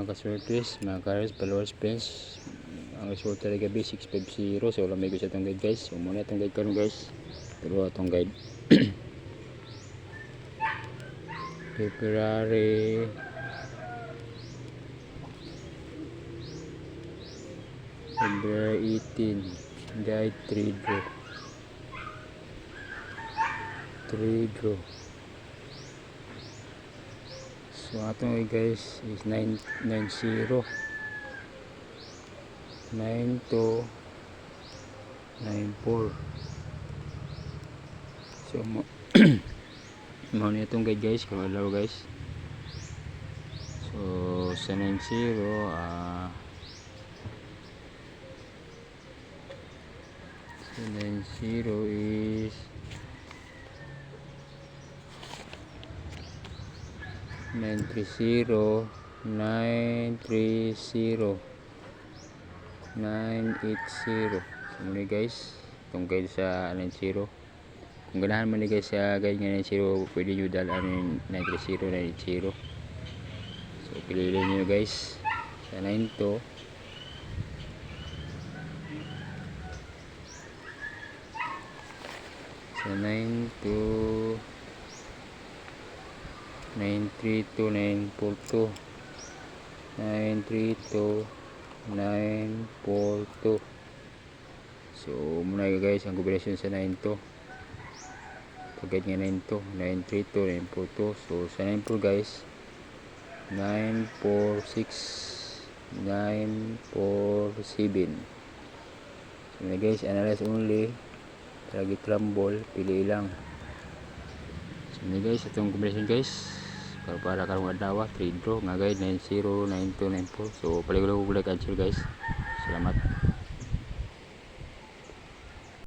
mga kasortes, mga cars, followers, friends. Ang result talaga gabi 650. So wala may gusto itong guide guys. So muna itong guide karon guys. Pero itong guide February February 18. Guide 3 draw. 3 draw. So atong guys is 990 92 94. So mo na itong guide guys kung alaw guys. So sa 90 is 930 930 980. So muna guys itong guide sa 90. Kung ganahan mo ni guys sa guide nga 90, pwede nyo dalaan 930 980. So piliin nyo guys sa 92 sa 92 932 942 932 942. So muna guys ang kombinasyon sa 92 pagkat nga 92 932 942. So sa 94 guys 946 947. So muna guys analyze only lagi trumble pili lang. So muna guys itong kombinasyon guys para karong adlaw 3 draw nga guide 90 92 94. So paliguro ko like answer guys. Salamat.